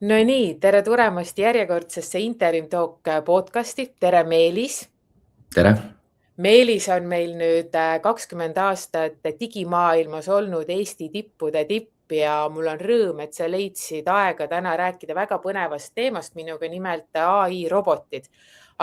No nii, tere tulemast järjekordsesse Interim Talk podcasti. Tere, Meelis. Tere! Meelis on meil nüüd 20 aastat digimaailmas olnud Eesti tippude tipp ja mul on rõõm, et sa leidsid aega täna rääkida väga põnevast teemast minuga, nimelt AI robotid.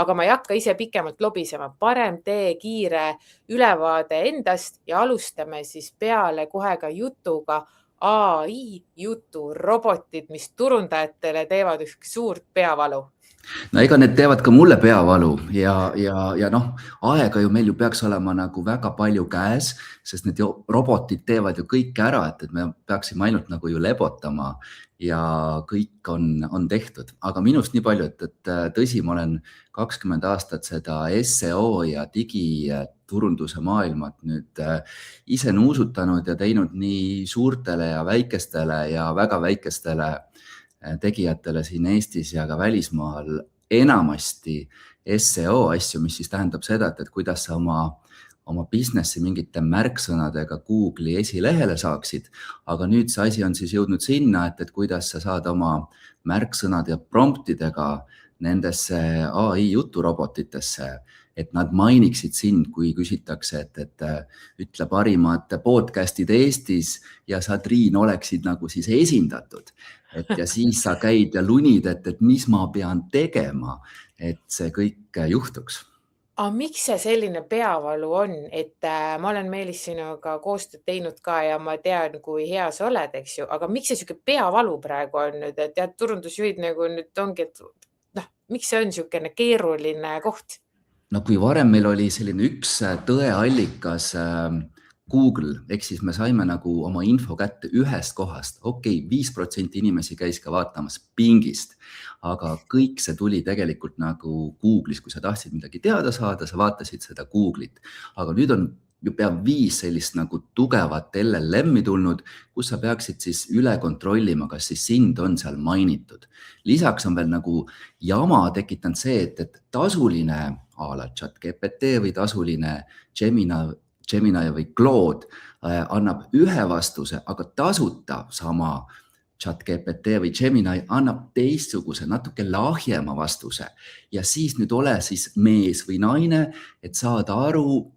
Aga ma ei hakka ise pikemalt lobisema. Parem tee kiire ülevaade endast ja alustame siis peale kohe ka jutuga AI juturobotid, mis turundajatele teevad üks suurt peavalu. No ega need teevad ka mulle peavalu ja aega ju meil ju peaks olema nagu väga palju käes, sest need robotid teevad ju kõike ära, et me peaksime ainult nagu ju lebotama ja kõik on tehtud. Aga minust nii palju, et tõsi, ma olen 20 aastat seda SEO ja digiturunduse maailmat nüüd ise nuusutanud ja teinud nii suurtele ja väikestele ja väga väikestele tegijatele siin Eestis ja ka välismaal enamasti SEO asju, mis siis tähendab seda, et kuidas sa oma businessi mingite märksõnadega Google'i esilehele saaksid. Aga nüüd see asi on siis jõudnud sinna, et kuidas sa saad oma märksõnad ja promptidega nendesse AI juturobotitesse, et nad mainiksid sind, kui küsitakse, et ütle parimad podcastid Eestis ja sa, Triin, oleksid nagu siis esindatud. Ja siis sa käid ja lunid, et mis ma pean tegema, et see kõik juhtuks. Aga miks see selline peavalu on, et ma olen Meelis sinuga koostööd teinud ka ja ma tean, kui hea sa oled, eks ju, aga miks see siuke peavalu praegu on nüüd, et tead, turundusjuhid nagu nüüd ongi, et miks see on siukene keeruline koht? No kui varem meil oli selline üks tõeallikas Google, ehk siis me saime nagu oma info kätte ühest kohast. Okei, 5% inimesi käis ka vaatamas Bingist, aga kõik see tuli tegelikult nagu Google'is. Kui sa tahtsid midagi teada saada, sa vaatasid seda Google'it. Aga nüüd on ju pea 5 sellist nagu tugevat LLM-i tulnud, kus sa peaksid siis üle kontrollima, kas siis sind on seal mainitud. Lisaks on veel nagu jama tekitanud see, et tasuline a la ChatGPT või tasuline Gemini või Claude annab ühe vastuse, aga tasuta sama ChatGPT või Gemini annab teistsuguse, natuke lahjema vastuse. Ja siis nüüd ole siis mees või naine, et saada aru,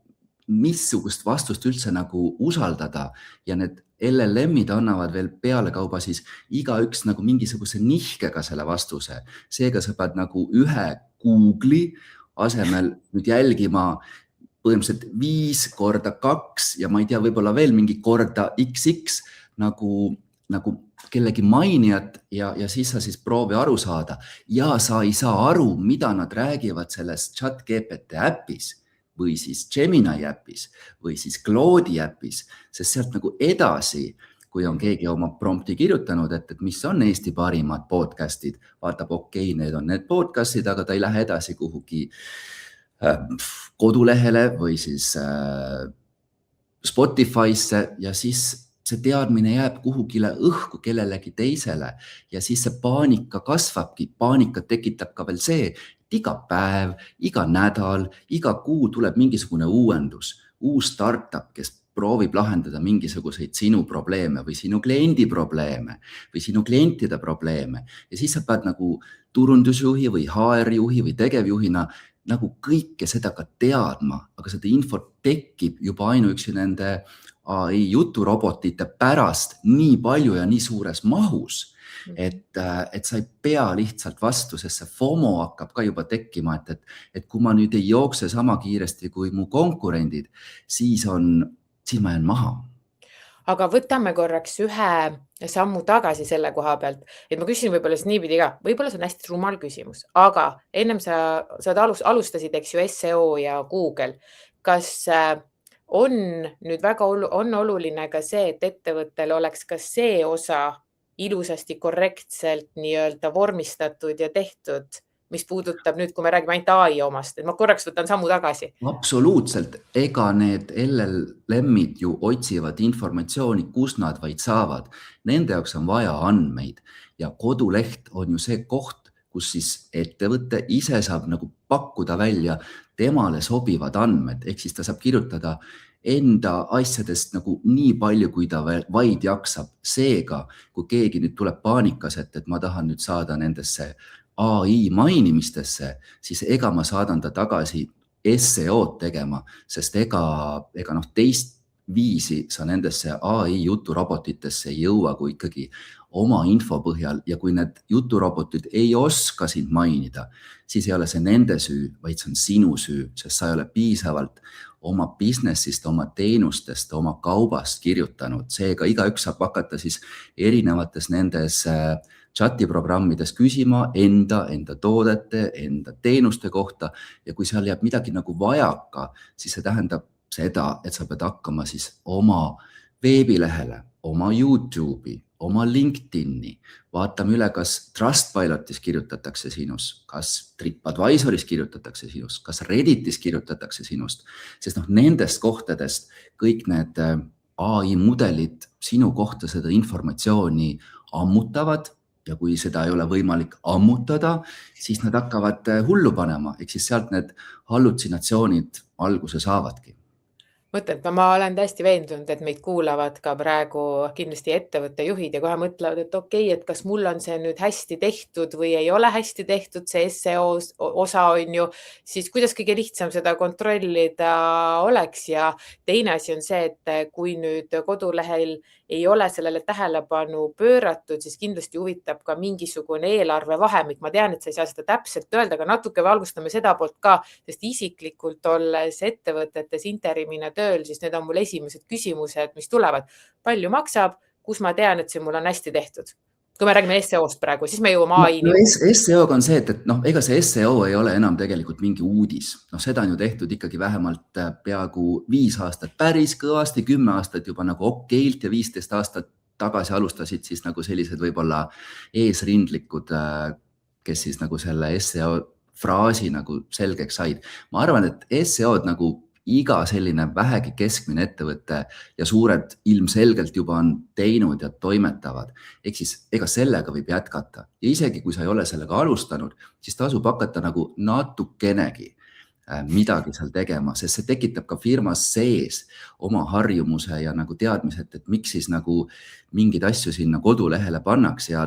missugust vastust üldse nagu usaldada. Ja need LLM-id annavad veel pealekauba siis igaüks nagu mingisuguse nihkega selle vastuse. Seega sa pead nagu ühe Google'i asemel nüüd jälgima põhimõtteliselt 5 korda 2 ja ma ei tea, võib-olla veel mingi korda XX nagu kellegi mainijat ja siis sa siis proovi aru saada. Ja sa ei saa aru, mida nad räägivad selles ChatGPT äpis või siis Gemini äpis või siis Claude'i äpis, sest sealt nagu edasi, kui on keegi oma prompti kirjutanud, et mis on Eesti parimad podcastid, vaatab, okei, need on need podcastid, aga ta ei lähe edasi kuhugi kodulehele või siis Spotify'sse ja siis see teadmine jääb kuhugile õhku kellelegi teisele ja siis see paanika kasvabki. Paanikat tekitab ka veel see, et iga päev, iga nädal, iga kuu tuleb mingisugune uuendus, uus startup, kes proovib lahendada mingisuguseid sinu probleeme või sinu kliendi probleeme või sinu klientide probleeme. Ja siis sa pead nagu turundusjuhi või HR-juhi või tegevjuhina nagu kõike seda ka teadma, aga seda infot tekib juba ainuüksi nende AI juturobotite pärast nii palju ja nii suures mahus, et sa ei pea lihtsalt vastu, sest see FOMO hakkab ka juba tekkima, et kui ma nüüd ei jookse sama kiiresti kui mu konkurendid, siis ma jään maha. Aga võtame korraks ühe sammu tagasi selle koha pealt, et ma küsin võib-olla niipidi ka, võib-olla see on hästi rumal küsimus, aga ennem sa alustasid, eks ju, SEO ja Google. Kas on nüüd väga oluline ka see, et ettevõttel oleks ka see osa ilusasti korrektselt nii-öelda vormistatud ja tehtud, mis puudutab nüüd, kui me räägime ainult AI omast, et ma korraks võtan sammu tagasi. Absoluutselt. Ega need LLM-id ju otsivad informatsiooni, kus nad vaid saavad. Nende jaoks on vaja andmeid ja koduleht on ju see koht, kus siis ettevõte ise saab nagu pakkuda välja temale sobivad andmed. Ehk siis ta saab kirjutada enda asjadest nagu nii palju, kui ta vaid jaksab. Seega, kui keegi nüüd tuleb paanikas, et ma tahan nüüd saada nendesse AI mainimistesse, siis ega ma saadan ta tagasi SEO-d tegema, sest ega teist viisi sa nendesse AI juturobotitesse ei jõua, kui ikkagi oma info põhjal, ja kui need juturobotid ei oska sind mainida, siis ei ole see nende süü, vaid see on sinu süü, sest sa ei ole piisavalt oma businessist, oma teenustest, oma kaubast kirjutanud. Seega igaüks saab hakata siis erinevates nendes chatiprogrammides küsima enda toodete, enda teenuste kohta, ja kui seal jääb midagi nagu vajaka, siis see tähendab seda, et sa pead hakkama siis oma veebilehele, oma YouTube'i, oma LinkedIni, vaatame üle, kas Trustpilotis kirjutatakse sinust, kas TripAdvisoris kirjutatakse sinust, kas Redditis kirjutatakse sinust, sest nendest kohtadest kõik need AI mudelid sinu kohta seda informatsiooni ammutavad, ja kui seda ei ole võimalik ammutada, siis nad hakkavad hullu panema, ehk siis sealt need hallutsinatsioonid alguse saavadki. Mõtlen, et ma olen täiesti veendunud, et meid kuulavad ka praegu kindlasti ettevõtte juhid ja kohe mõtlevad, et okei, et kas mul on see nüüd hästi tehtud või ei ole hästi tehtud, see SEO osa on ju, siis kuidas kõige lihtsam seda kontrollida oleks. Ja teine asi on see, et kui nüüd kodulehel ei ole sellele tähelepanu pööratud, siis kindlasti huvitab ka mingisugune eelarvevahemik. Ma tean, et sa ei saa seda täpselt öelda, aga natuke valgustame seda poolt ka, sest isiklikult olles ettevõtetes interimina tööl, siis need on mul esimesed küsimused, mis tulevad. Palju maksab, kus ma tean, et see mul on hästi tehtud? Kui me räägime SEO-st praegu, siis me jõuame AI-ni. SEO-ga on see, et ega see SEO ei ole enam tegelikult mingi uudis. Seda on ju tehtud ikkagi vähemalt peaaegu 5 aastat päris kõvasti, 10 aastat juba nagu okeilt ja 15 aastat tagasi alustasid siis nagu sellised võib-olla eesrindlikud, kes siis nagu selle SEO fraasi nagu selgeks said. Ma arvan, et SEO-d nagu iga selline vähegi keskmine ettevõte ja suured ilmselgelt juba on teinud ja toimetavad. Ehk siis ega sellega võib jätkata. Ja isegi kui sa ei ole sellega alustanud, siis tasub hakata nagu natukenegi midagi seal tegema, sest see tekitab ka firmas sees oma harjumuse ja nagu teadmised, et miks siis nagu mingeid asju sinna kodulehele pannaks ja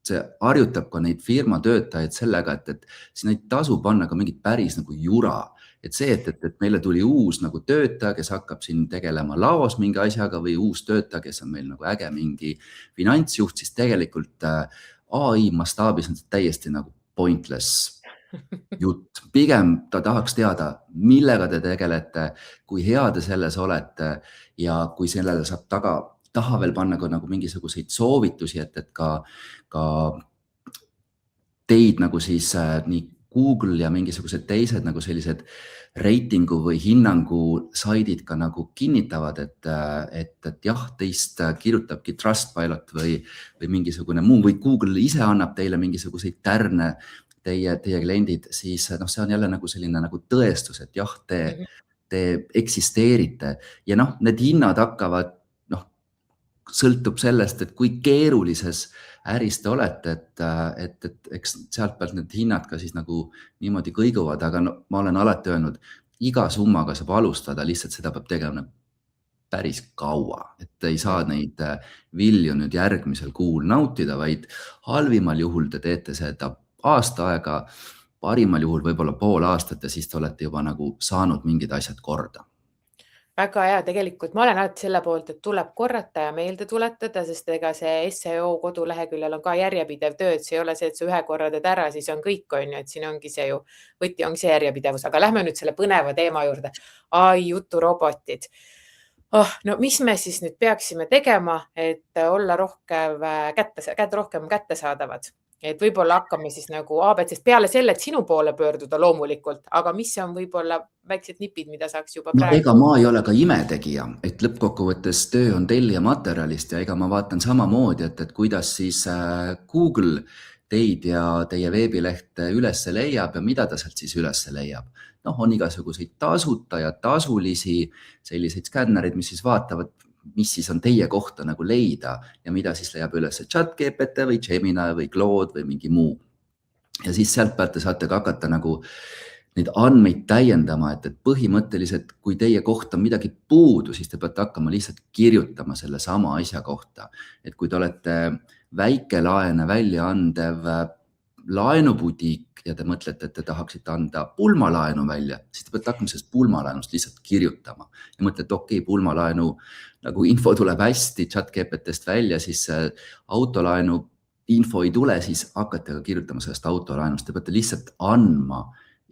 see harjutab ka neid firma töötajaid sellega, et sinna ei tasu panna ka mingit päris nagu jura. Et see, et meile tuli uus nagu töötaja, kes hakkab siin tegelema laos mingi asjaga või uus töötaja, kes on meil nagu äge mingi finantsjuht, siis tegelikult AI mastaabis on täiesti nagu pointless jutt. Pigem ta tahaks teada, millega te tegelete, kui hea te selles olete ja kui sellele saab taha veel panna ka nagu mingisuguseid soovitusi, et ka teid nagu siis nii Google ja mingisugused teised nagu sellised reitingu või hinnangu saidid ka nagu kinnitavad, et jah, teist kirjutabki Trustpilot või mingisugune muu või Google ise annab teile mingisuguseid tärne teie kliendid, siis see on jälle nagu selline nagu tõestus, et jah, te eksisteerite ja need hinnad hakkavad, sõltub sellest, et kui keerulises äris te olete, et eks sealt pealt need hinnad ka siis nagu niimoodi kõiguvad, aga ma olen alati öelnud, iga summaga saab alustada, lihtsalt seda peab tegema päris kaua, et ei saa neid vilju nüüd järgmisel kuul nautida, vaid halvimal juhul te teete seda aasta aega, parimal juhul võib-olla pool aastat ja siis te olete juba nagu saanud mingid asjad korda. Väga hea, tegelikult ma olen alati selle poolt, et tuleb korrata ja meelde tuletada, sest ega see SEO koduleheküljel on ka järjepidev töö, et see ei ole see, et sa ühe korra teed ära, siis on kõik, et siin ongi see ju, võti ongi see järjepidevus, aga lähme nüüd selle põneva teema juurde. AI juturobotid. No mis me siis nüüd peaksime tegema, et olla rohkem kättesaadavad? Et võib-olla hakkame siis nagu ABC-st peale selle, et sinu poole pöörduda loomulikult, aga mis on võib-olla väiksed nipid, mida saaks juba praegu? Ega ma ei ole ka imetegija, et lõppkokkuvõttes töö on tellija materjalist ja ega ma vaatan samamoodi, et kuidas siis Google teid ja teie veebilehte üles leiab ja mida ta sealt siis üles leiab. On igasuguseid tasuta ja tasulisi selliseid skännerid, mis siis vaatavad, mis siis on teie kohta nagu leida ja mida siis leiab üles ChatGPT või Gemini või Claude või mingi muu. Ja siis sealt pealt te saate ka hakata nagu neid andmeid täiendama, et põhimõtteliselt, kui teie kohta on midagi puudu, siis te peate hakkama lihtsalt kirjutama selle sama asja kohta. Et kui te olete väikelaene välja andev laenubudiik ja te mõtlete, et te tahaksite anda pulmalaenu välja, siis te peate hakkama sellest pulmalaenust lihtsalt kirjutama ja mõtlete, okei, pulmalaenu nagu info tuleb hästi ChatGPT-st välja, siis autolaenu info ei tule, siis hakkate ka kirjutama sellest autolaenust. Te peate lihtsalt andma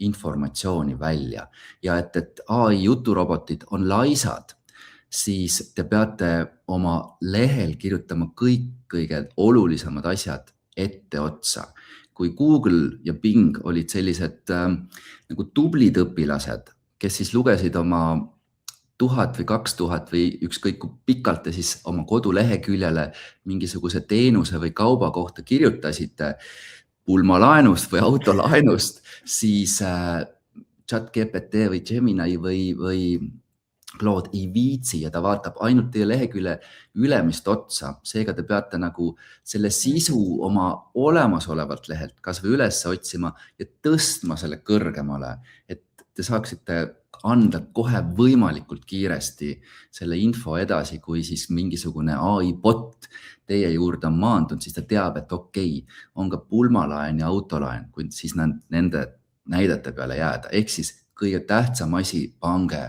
informatsiooni välja ja et AI juturobotid on laisad, siis te peate oma lehel kirjutama kõik kõige olulisemad asjad etteotsa. Kui Google ja Bing olid sellised nagu tublid õpilased, kes siis lugesid oma 1000 või 2000 või ükskõik kui pikalt te siis oma koduleheküljele mingisuguse teenuse või kauba kohta kirjutasite pulmalaenust või autolaenust, siis ChatGPT või Gemini või Claude ei viitsi ja ta vaatab ainult teie lehekülje ülemist otsa. Seega te peate nagu selle sisu oma olemasolevalt lehelt kas või üles otsima ja tõstma selle kõrgemale, et te saaksite anda kohe võimalikult kiiresti selle info edasi, kui siis mingisugune AI bot teie juurde on maandunud, siis ta teab, et okei, on ka pulmalaen ja autolaen, kui siis nende näidete peale jääda. Ehk siis kõige tähtsam asi, pange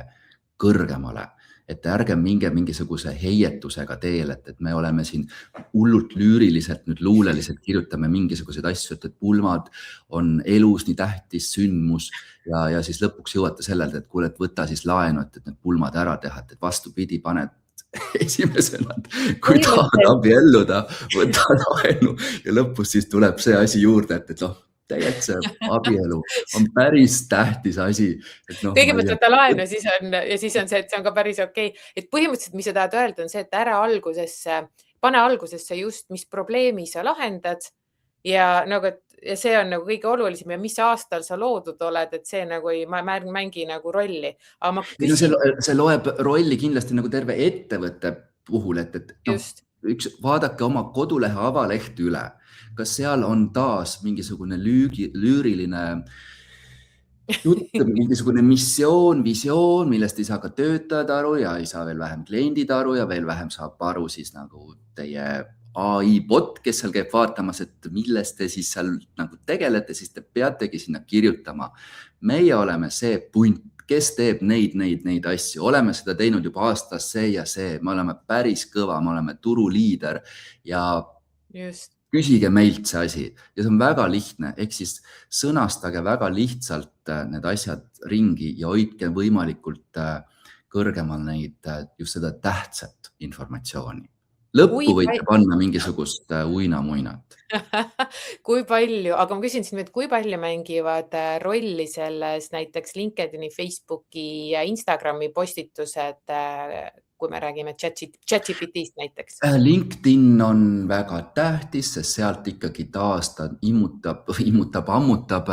kõrgemale, et ärge minge mingisuguse heietusega teele, et me oleme siin hullult lüüriliselt, nüüd luuleliselt kirjutame mingisuguseid asju, et pulmad on elus nii tähtis sündmus ja siis lõpuks jõuate sellele, et kuule, et võta siis laenu, et need pulmad ära teha, et vastupidi, paned esimesena, kui tahad abielluda, võta laenu ja lõpus siis tuleb see asi juurde, et tegelikult see abielu on päris tähtis asi. Kõigepealt võtta laenu ja siis on see, et see on ka päris okei. Et põhimõtteliselt, mis sa tahad öelda, on see, et pane algusesse just, mis probleemi sa lahendad ja see on nagu kõige olulisem ja mis aastal sa loodud oled, et see nagu ei mängi nagu rolli. See loeb rolli kindlasti nagu terve ettevõtte puhul, et vaadake oma kodulehe avaleht üle. Kas seal on taas mingisugune lüüriline jutt, mingisugune missioon, visioon, millest ei saa ka töötajad aru ja ei saa veel vähem kliendid aru ja veel vähem saab aru siis nagu teie AI bot, kes seal käib vaatamas, et millest te siis seal nagu tegelete, siis te peategi sinna kirjutama. Meie oleme see punt, kes teeb neid asju. Oleme seda teinud juba aastas see ja see. Me oleme päris kõva, me oleme turuliider ja küsige meilt see asi ja see on väga lihtne, ehk siis sõnastage väga lihtsalt need asjad ringi ja hoidke võimalikult kõrgemal neid just seda tähtsat informatsiooni. Lõppu võite panna mingisugust uinamuinat. Kui palju, aga ma küsin siin, et kui palju mängivad rolli selles näiteks LinkedIni, Facebooki ja Instagrami postitused, kui me räägime ChatGPT-st näiteks? LinkedIn on väga tähtis, sest sealt ikkagi taas ta ammutab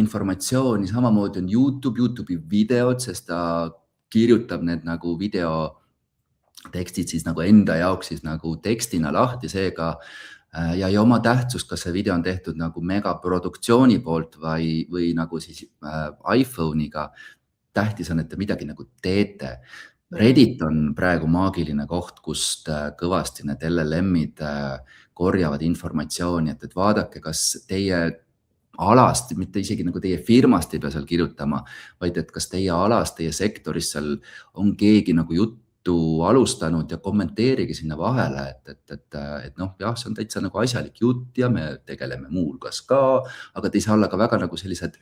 informatsiooni, samamoodi on YouTube'i videod, sest ta kirjutab need nagu videotekstid siis nagu enda jaoks siis nagu tekstina lahti, seega ja oma tähtsus, kas see video on tehtud nagu megaproduktsiooni poolt või nagu siis iPhone'iga. Tähtis on, et te midagi nagu teete. Reddit on praegu maagiline koht, kust kõvasti need LLM-id korjavad informatsiooni, et vaadake, kas teie alast, mitte isegi nagu teie firmast ei pea seal kirjutama, vaid et kas teie alast, teie sektoris seal on keegi nagu juttu alustanud ja kommenteerige sinna vahele, et jah, see on täitsa nagu asjalik jutt ja me tegeleme muulgas ka, aga te ei saa olla ka väga nagu sellised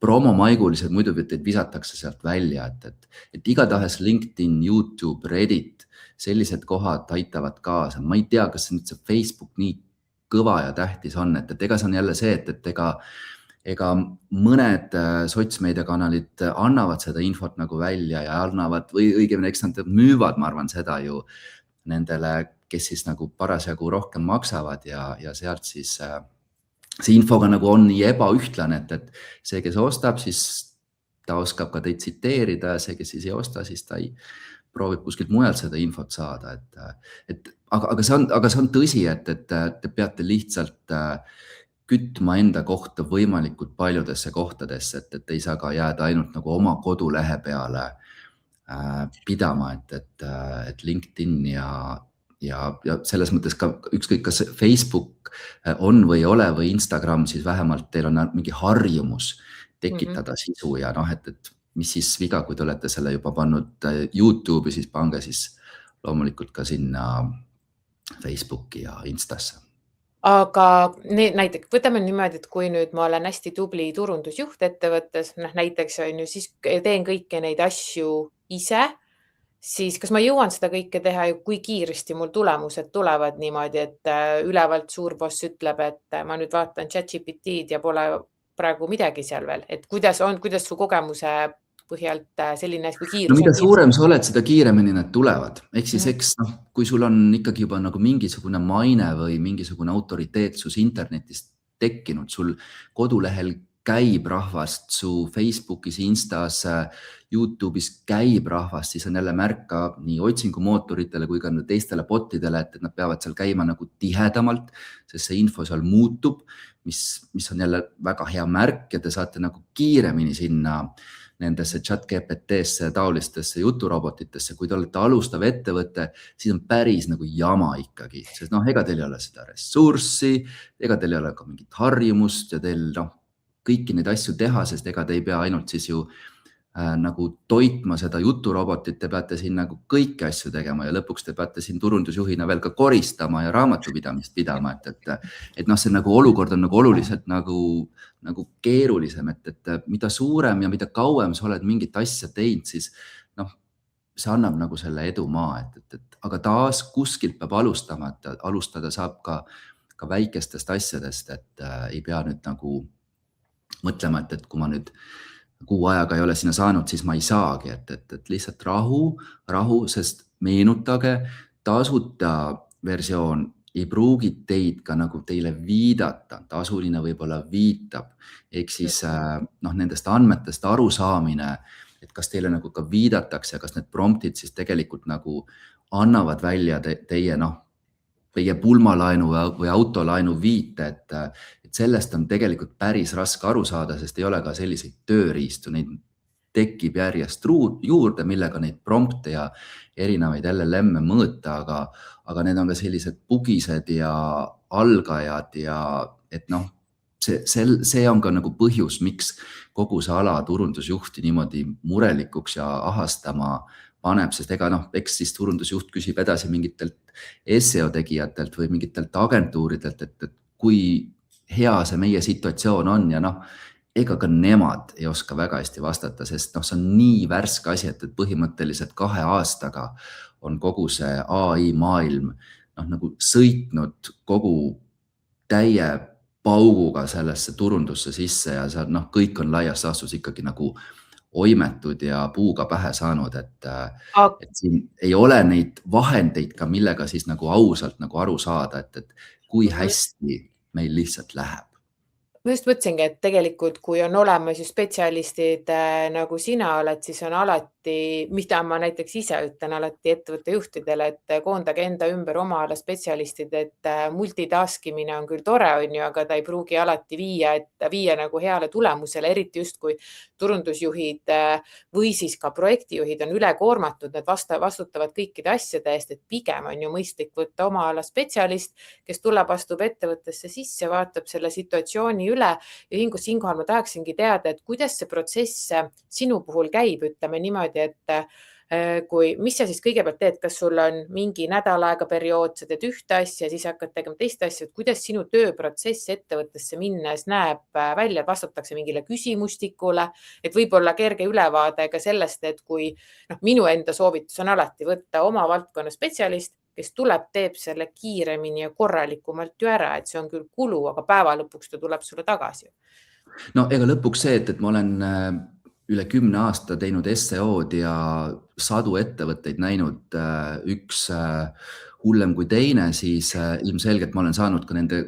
promomaigulised, muidu teid visatakse sealt välja, et igatahes LinkedIn, YouTube, Reddit, sellised kohad aitavad kaasa. Ma ei tea, kas see Facebook nii kõva ja tähtis on, et ega see on jälle see, et ega mõned sotsmeediakanalid annavad seda infot nagu välja ja annavad või õigemini, eks nad müüvad, ma arvan, seda ju nendele, kes siis nagu parasjagu rohkem maksavad ja sealt siis see infoga nagu on nii ebaühtlane, et see, kes ostab, siis ta oskab ka teid tsiteerida ja see, kes siis ei osta, siis ta proovib kuskilt mujalt seda infot saada. Aga see on tõsi, et te peate lihtsalt kütma enda kohta võimalikult paljudesse kohtadesse, et ei saa ka jääda ainult nagu oma kodulehe peale pidama, et LinkedIn ja selles mõttes ka ükskõik, kas Facebook on või ei ole või Instagram, siis vähemalt teil on mingi harjumus tekitada sisu ja et mis siis viga, kui te olete selle juba pannud YouTube'i, siis pange siis loomulikult ka sinna Facebooki ja Instasse. Aga näiteks võtame niimoodi, et kui nüüd ma olen hästi tubli turundusjuht ettevõttes, näiteks on ju, siis teen kõiki neid asju ise, siis kas ma jõuan seda kõike teha ja kui kiiresti mul tulemused tulevad niimoodi, et ülevalt suur boss ütleb, et ma nüüd vaatan ChatGPT-d ja pole praegu midagi seal veel, et kuidas su kogemuse põhjalt selline kui kiirus? No mida suurem sa oled, seda kiiremini need tulevad. Ehk siis kui sul on ikkagi juba nagu mingisugune maine või mingisugune autoriteetsus internetis tekkinud, sul kodulehel käib rahvast, su Facebookis, Instas, YouTube'is käib rahvast, siis on jälle märka nii otsingumootoritele kui ka teistele botidele, et nad peavad seal käima nagu tihedamalt, sest see info seal muutub, mis on jälle väga hea märk ja te saate nagu kiiremini sinna nendesse ChatGPT-sse taolistesse juturobotitesse. Kui te olete alustav ettevõte, siis on päris nagu jama ikkagi, sest ega teil ei ole seda ressurssi, ega teil ei ole ka mingit harjumust ja teil kõiki neid asju teha, sest ega te ei pea ainult siis ju nagu toitma seda juturobotit, te peate siin nagu kõiki asju tegema ja lõpuks te peate siin turundusjuhina veel ka koristama ja raamatupidamist pidama, et see nagu olukord on nagu oluliselt nagu keerulisem, et mida suurem ja mida kauem sa oled mingit asja teinud, siis see annab nagu selle edumaa, aga taas kuskilt peab alustama, et alustada saab ka väikestest asjadest, et ei pea nüüd nagu mõtlema, et kui ma nüüd kuu ajaga ei ole sinna saanud, siis ma ei saagi, et lihtsalt rahu, sest meenutage, tasuta versioon ei pruugi teid ka nagu teile viidata, tasuline võib-olla viitab, ehk siis nendest andmetest aru saamine, et kas teile nagu ka viidatakse, kas need promptid siis tegelikult nagu annavad välja teie pulmalaenu või autolaenu viite, et sellest on tegelikult päris raske aru saada, sest ei ole ka selliseid tööriistu, neid tekib järjest juurde, millega neid prompte ja erinevaid LLM-e mõõta, aga need on ka sellised bugised ja algajad ja et see on ka nagu põhjus, miks kogu see ala turundusjuhti niimoodi murelikuks ja ahastama paneb, sest eks siis turundusjuht küsib edasi mingitelt SEO tegijatelt või mingitelt agentuuridelt, et kui hea see meie situatsioon on ja ega ka nemad ei oska väga hästi vastata, sest see on nii värske asi, et põhimõtteliselt 2 aastaga on kogu see AI maailm nagu sõitnud kogu täie pauguga sellesse turundusse sisse ja seal kõik on laias laastus ikkagi nagu oimetud ja puuga pähe saanud, et siin ei ole neid vahendeid ka, millega siis nagu ausalt nagu aru saada, et kui hästi meil lihtsalt läheb. Ma just mõtlesingi, et tegelikult kui on olemas ju spetsialistid nagu sina oled, siis on alati, mida ma näiteks ise ütlen alati ettevõtte juhtidele, et koondage enda ümber oma ala spetsialistid, et multitaskimine on küll tore, on ju, aga ta ei pruugi alati viia nagu heale tulemusele, eriti just kui turundusjuhid või siis ka projektijuhid on ülekoormatud, need vastutavad kõikide asjade eest, et pigem on ju mõistlik võtta oma ala spetsialist, kes tuleb, astub ettevõttesse sisse, vaatab selle situatsiooni üle ja siinkohal ma tahaksingi teada, et kuidas see protsess sinu puhul käib, ütleme niimoodi, et mis sa siis kõigepealt teed, kas sul on mingi nädal aega periood, sa teed ühte asja, siis hakkad tegema teist asja, et kuidas sinu tööprotsess ettevõttesse minnes näeb välja, vastatakse mingile küsimustikule, et võib-olla kerge ülevaade ka sellest, et kui minu enda soovitus on alati võtta oma valdkonna spetsialist, kes tuleb, teeb selle kiiremini ja korralikumalt ju ära, et see on küll kulu, aga päeva lõpuks ta tuleb sulle tagasi. Ega lõpuks see, et ma olen üle 10 aasta teinud SEO-d ja sadu ettevõtteid näinud, üks hullem kui teine, siis ilmselgelt ma olen saanud ka nende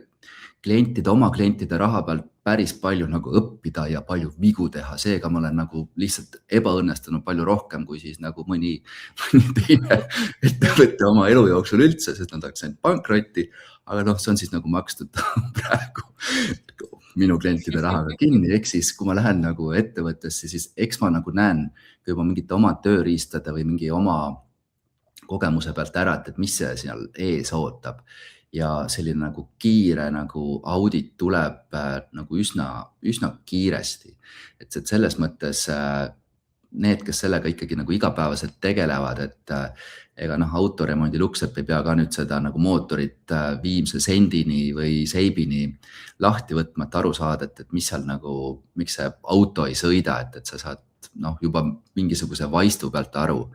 oma klientide raha pealt päris palju nagu õppida ja palju vigu teha, seega ma olen nagu lihtsalt ebaõnnestunud palju rohkem kui siis nagu mõni teine ettevõtte oma elu jooksul üldse, sest nad oleks ainult pankrotti, aga noh, see on siis nagu makstud praegu minu klientide rahaga kinni, ehk siis kui ma lähen nagu ettevõttesse, siis eks ma nagu näen juba mingite oma tööriistade või mingi oma kogemuse pealt ära, et mis see seal ees ootab. Ja selline nagu kiire nagu audit tuleb nagu üsna kiiresti. Et selles mõttes need, kes sellega ikkagi nagu igapäevaselt tegelevad, et ega noh, autoremondi Luxep ei pea ka nüüd seda nagu mootorit viimse sendini või seibini lahti võtma, et aru saada, et mis seal nagu, miks see auto ei sõida, et sa saad noh, juba mingisuguse vaistu pealt aru.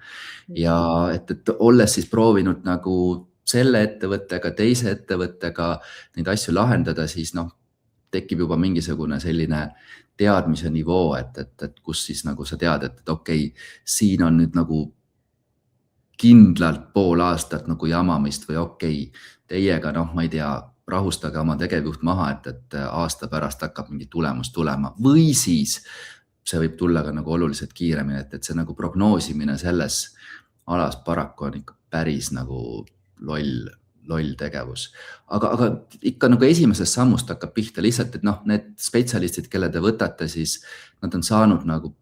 Ja et olles siis proovinud nagu selle ettevõttega, teise ettevõttega neid asju lahendada, siis noh, tekib juba mingisugune selline teadmise nivoo, et kus siis nagu sa tead, et okei, siin on nüüd nagu kindlalt pool aastat nagu jamamist või okei, teiega noh, ma ei tea, rahustage oma tegevjuht maha, et aasta pärast hakkab mingi tulemus tulema või siis see võib tulla ka nagu oluliselt kiiremini, et see nagu prognoosimine selles alas paraku on ikka päris nagu loll tegevus. Aga ikka nagu esimesest sammust hakkab pihta lihtsalt, et noh, need spetsialistid, kelle te võtate, siis nad on saanud nagu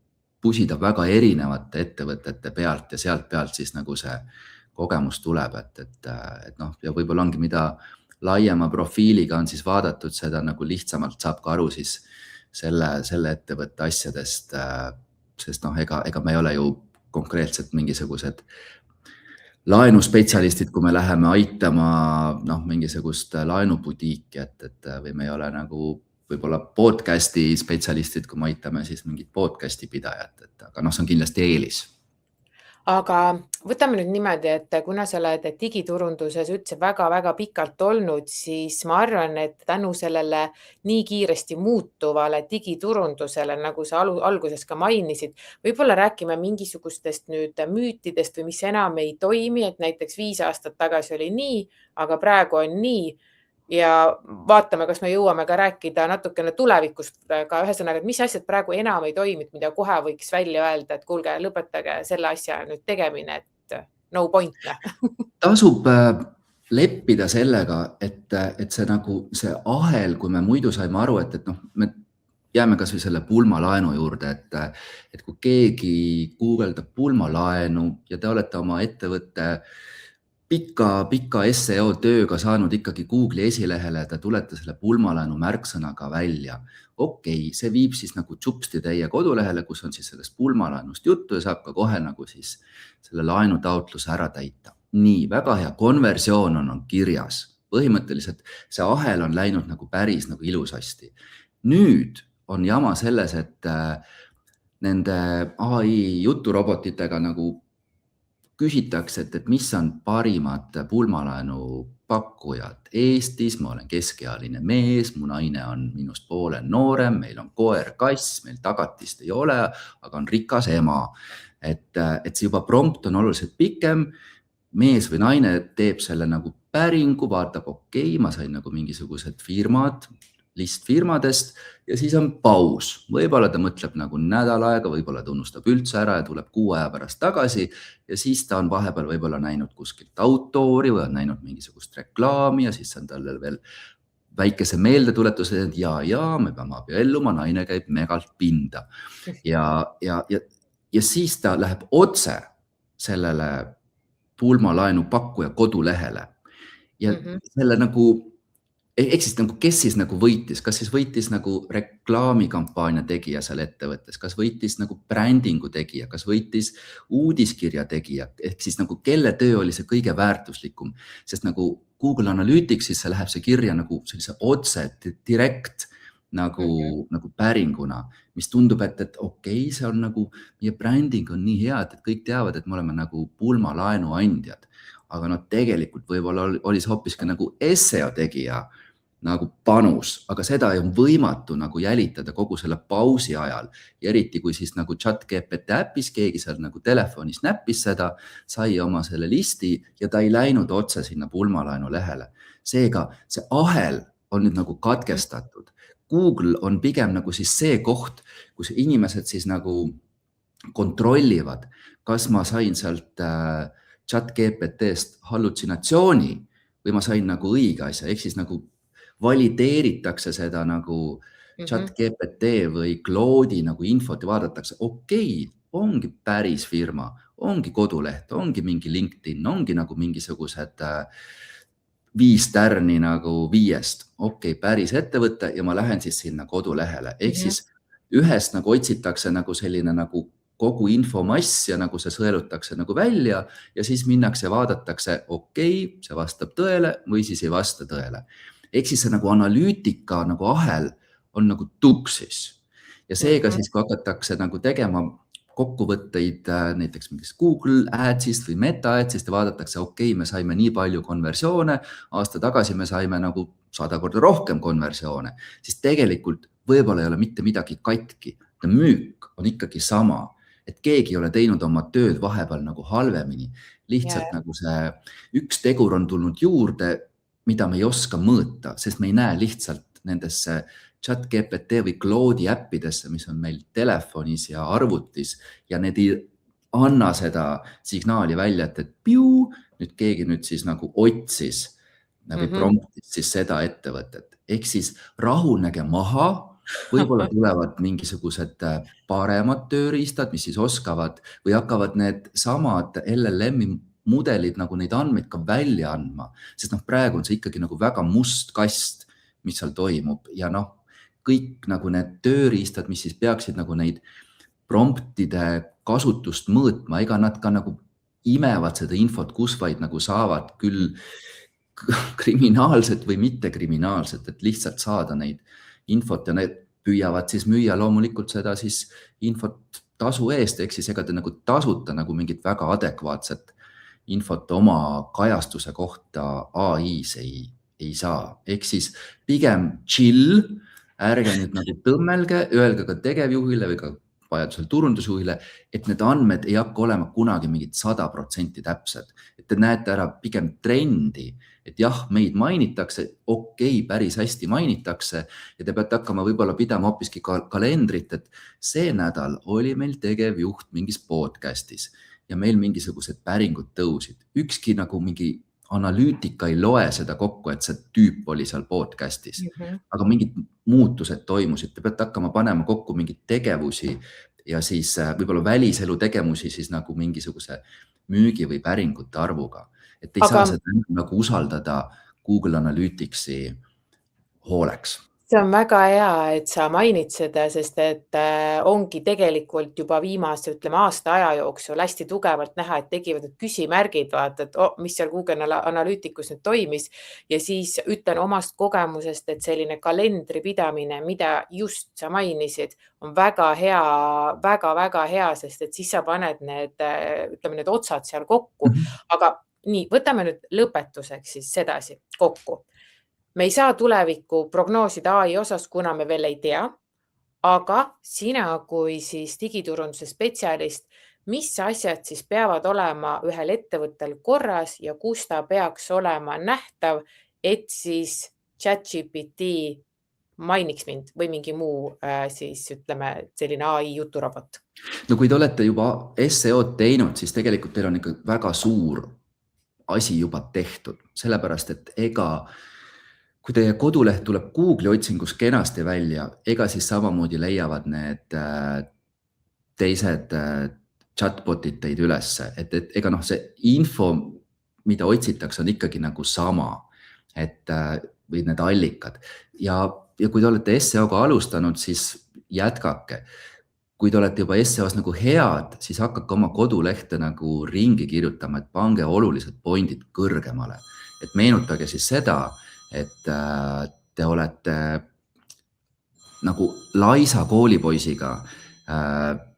pusida väga erinevate ettevõtete pealt ja sealt pealt siis nagu see kogemus tuleb, et noh, ja võib-olla ongi, mida laiema profiiliga on siis vaadatud, seda nagu lihtsamalt saab ka aru siis selle ettevõtte asjadest, sest noh, ega me ei ole ju konkreetselt mingisugused laenuspetsialistid, kui me läheme aitama noh, mingisugust laenuputiiki, et või me ei ole nagu võib-olla podcasti spetsialistid, kui me aitame siis mingit podcasti pidajat, aga noh, see on kindlasti eelis. Aga võtame nüüd niimoodi, et kuna sa oled digiturunduses üldse väga-väga pikalt olnud, siis ma arvan, et tänu sellele nii kiiresti muutuvale digiturundusele, nagu sa alguses ka mainisid, võib-olla räägime mingisugustest nüüd müütidest või mis enam ei toimi, et näiteks 5 aastat tagasi oli nii, aga praegu on nii. Ja vaatame, kas me jõuame ka rääkida natukene tulevikust ka ühesõnaga, et mis asjad praegu enam ei toimit, mida kohe võiks välja öelda, et kuulge, lõpetage selle asja nüüd tegemine, et no point. Tasub leppida sellega, et see nagu see ahel, kui me muidu saime aru, et noh, me jääme kas või selle pulmalaenu juurde, et kui keegi guugeldab pulmalaenu ja te olete oma ettevõtte pika SEO tööga saanud ikkagi Google'i esilehele, te tulete selle pulmalaenu märksõnaga välja. Okei, see viib siis nagu tšupsti teie kodulehele, kus on siis sellest pulmalaenust juttu ja saab ka kohe nagu siis selle laenutaotluse ära täita. Nii, väga hea, konversioon on kirjas. Põhimõtteliselt see ahel on läinud nagu päris nagu ilusasti. Nüüd on jama selles, et nende AI juturobotitega nagu küsitakse, et mis on parimad pulmalaenu pakkujad Eestis, ma olen keskealine mees, mu naine on minust poole noorem, meil on koer, kass, meil tagatist ei ole, aga on rikas ema. Et see juba prompt on oluliselt pikem, mees või naine teeb selle nagu päringu, vaatab, okei, ma sain nagu mingisugused firmad, list firmadest ja siis on paus. Võib-olla ta mõtleb nagu nädal aega, võib-olla ta unustab üldse ära ja tuleb 6 aja pärast tagasi ja siis ta on vahepeal võib-olla näinud kuskilt autoori või on näinud mingisugust reklaami ja siis on tal veel väikese meeldetuletuse, et ja, me peame abielluma, naine käib megalt pinda. Ja siis ta läheb otse sellele pulmalaenu pakkuja kodulehele ja selle nagu ehk siis nagu, kes siis nagu võitis, kas siis võitis nagu reklaamikampaania tegija seal ettevõttes, kas võitis nagu brändingu tegija, kas võitis uudiskirja tegija, ehk siis nagu kelle töö oli see kõige väärtuslikum, sest nagu Google Analytics'is see läheb see kirja nagu sellise otse, direkt nagu päringuna, mis tundub, et okei, see on nagu, meie bränding on nii hea, et kõik teavad, et me oleme nagu pulmalaenu andjad, aga no tegelikult võib-olla oli see hoopis ka nagu SEO tegija nagu panus, aga seda on võimatu nagu jälitada kogu selle pausi ajal. Ja eriti kui siis nagu ChatGPT äpis keegi seal nagu telefonis näppis seda, sai oma selle listi ja ta ei läinud otse sinna pulmalaenu lehele. Seega see ahel on nüüd nagu katkestatud. Google on pigem nagu siis see koht, kus inimesed siis nagu kontrollivad, kas ma sain sealt ChatGPT-st hallutsinatsiooni või ma sain nagu õige asja, ehk siis nagu valideeritakse seda nagu ChatGPT või Claude'i nagu infot ja vaadatakse, okei, ongi päris firma, ongi koduleht, ongi mingi LinkedIn, ongi nagu mingisugused 5 tärni nagu 5, okei, päris ettevõte ja ma lähen siis sinna kodulehele. Ehk siis ühest nagu otsitakse nagu selline nagu kogu infomass ja nagu see sõelutakse nagu välja ja siis minnakse ja vaadatakse, okei, see vastab tõele või siis ei vasta tõele. Ehk siis see nagu analüütika nagu ahel on nagu tuksis ja seega siis, kui hakatakse nagu tegema kokkuvõtteid näiteks mingist Google Adsist või Meta Adsist ja vaadatakse, okei, me saime nii palju konversioone, aasta tagasi me saime nagu 100 korda rohkem konversioone, siis tegelikult võib-olla ei ole mitte midagi katki. Müük on ikkagi sama, et keegi ei ole teinud oma tööd vahepeal nagu halvemini. Lihtsalt nagu see üks tegur on tulnud juurde, mida me ei oska mõõta, sest me ei näe lihtsalt nendesse ChatGPT või Claude'i äppidesse, mis on meil telefonis ja arvutis ja need ei anna seda signaali välja, et piu, nüüd keegi nüüd siis nagu otsis või promptis siis seda ettevõtet. Ehk siis rahunege maha, võib-olla tulevad mingisugused paremad tööriistad, mis siis oskavad või hakkavad need samad LLM-i mudelid nagu neid andmeid ka välja andma, sest praegu on see ikkagi nagu väga must kast, mis seal toimub ja kõik nagu need tööriistad, mis siis peaksid nagu neid promptide kasutust mõõtma, ega nad ka nagu imevad seda infot, kus vaid nagu saavad küll kriminaalset või mitte kriminaalset, et lihtsalt saada neid infot ja need püüavad siis müüa loomulikult seda siis infot tasu eest, ehk siis ega te nagu tasuta nagu mingit väga adekvaatset infot oma kajastuse kohta AI-s ei saa. Ehk siis pigem chill, ärge nüüd nagu tõmmelge, öelge ka tegevjuhile või ka vajadusel turundusjuhile, et need andmed ei hakka olema kunagi mingid 100% täpsed. Et te näete ära pigem trendi, et jah, meid mainitakse, okei, päris hästi mainitakse ja te peate hakkama võib-olla pidama hoopiski kalendrit, et see nädal oli meil tegevjuht mingis podcastis ja meil mingisugused päringud tõusid. Ükski nagu mingi analüütika ei loe seda kokku, et see tüüp oli seal podcastis, aga mingid muutused toimusid. Te peate hakkama panema kokku mingid tegevusi ja siis võib-olla väliselu tegevusi siis nagu mingisuguse müügi või päringute arvuga. Et ei saa seda nagu usaldada Google Analyticsi hooleks. See on väga hea, et sa mainid seda, sest et ongi tegelikult juba viimase, ütleme, aasta aja jooksul hästi tugevalt näha, et tegivad need küsimärgid, vaata, et mis seal Google Analyticus nüüd toimis ja siis ütlen omast kogemusest, et selline kalendri pidamine, mida just sa mainisid, on väga hea, sest et siis sa paned need otsad seal kokku, aga nii, võtame nüüd lõpetuseks siis sedasi kokku. Me ei saa tulevikku prognoosida AI osas, kuna me veel ei tea, aga sina kui siis digiturunduse spetsialist, mis asjad siis peavad olema ühel ettevõttel korras ja kus ta peaks olema nähtav, et siis ChatGPT mainiks mind või mingi muu siis ütleme selline AI juturobot? No kui te olete juba SEO teinud, siis tegelikult teil on ikka väga suur asi juba tehtud, sellepärast et kui teie koduleht tuleb Google'i otsingus kenasti välja, ega siis samamoodi leiavad need teised chatbotid teid ülesse, et ega see info, mida otsitakse, on ikkagi nagu sama, või need allikad. Ja kui te olete SEO-ga alustanud, siis jätkake. Kui te olete juba SEO-s nagu head, siis hakake oma kodulehte nagu ringi kirjutama, et pange olulised pointid kõrgemale. Et meenutage siis seda, et te olete nagu laisa koolipoisiga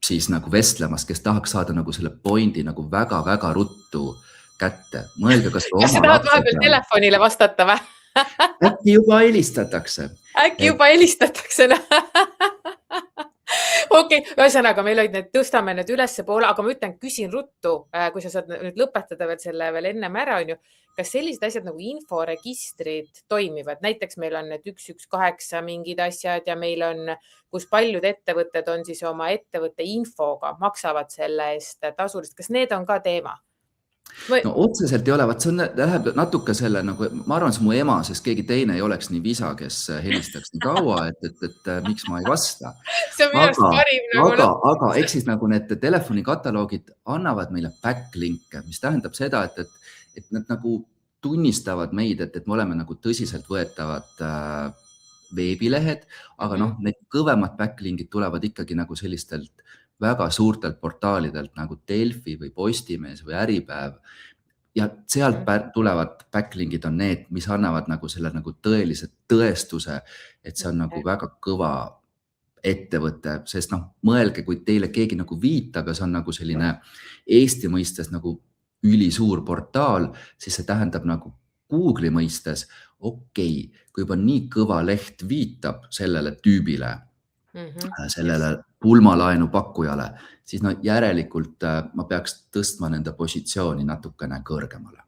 siis nagu vestlemas, kes tahaks saada nagu selle pointi nagu väga-väga ruttu kätte. Mõelge, kas sa tahad vahepeal telefonile vastata või? Äkki juba helistatakse. Okei, ühesõnaga meil olid need, tõstame need ülesse poole, aga ma ütlen, küsin ruttu, kui sa saad nüüd lõpetada veel selle veel ennem ära, on ju. Kas sellised asjad nagu inforegistrid toimivad? Näiteks meil on need 118 mingid asjad ja meil on, kus paljud ettevõtted on siis oma ettevõtte infoga, maksavad selle eest tasulist. Kas need on ka teema? No otseselt ei ole, vaat see läheb natuke selle nagu, ma arvan, see mu ema, sest keegi teine ei oleks nii visa, kes helistaks nii kaua, et miks ma ei vasta. See on minu arust parim nagu aga eks siis nagu need telefonikataloogid annavad meile backlink'e, mis tähendab seda, et nad nagu tunnistavad meid, et me oleme nagu tõsiseltvõetavad veebilehed, aga need kõvemad backlink'id tulevad ikkagi nagu sellistelt väga suurtelt portaalidelt nagu Delfi või Postimees või Äripäev. Ja sealt tulevad backlink'id on need, mis annavad nagu selle nagu tõelise tõestuse, et see on nagu väga kõva ettevõte, sest mõelge, kui teile keegi nagu viitab ja see on nagu selline Eesti mõistes nagu ülisuur portaal, siis see tähendab nagu Google'i mõistes, okei, kui juba nii kõva leht viitab sellele tüübile, sellele pulmalaenu pakkujale, siis järelikult ma peaks tõstma nende positsiooni natukene kõrgemale.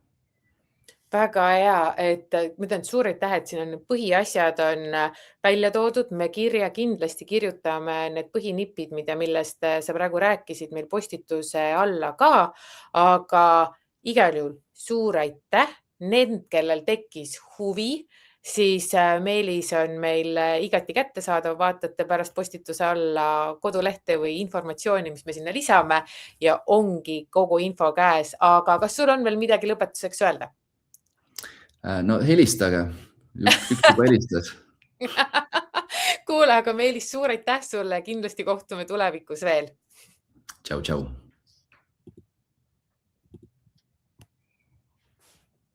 Väga hea, et ma ütlen, suur aitäh, et siin on põhiasjad on välja toodud. Me kindlasti kirjutame need põhinipid, millest sa praegu rääkisid meil postituse alla ka, aga igal juhul suur aitäh. Need, kellel tekkis huvi, siis Meelis on meil igati kättesaadav, vaatate pärast postituse alla kodulehte või informatsiooni, mis me sinna lisame ja ongi kogu info käes. Aga kas sul on veel midagi lõpetuseks öelda? No helistage, üks juba helistas. Kuule, aga Meelis, suur aitäh sulle, kindlasti kohtume tulevikus veel. Tšau, tšau.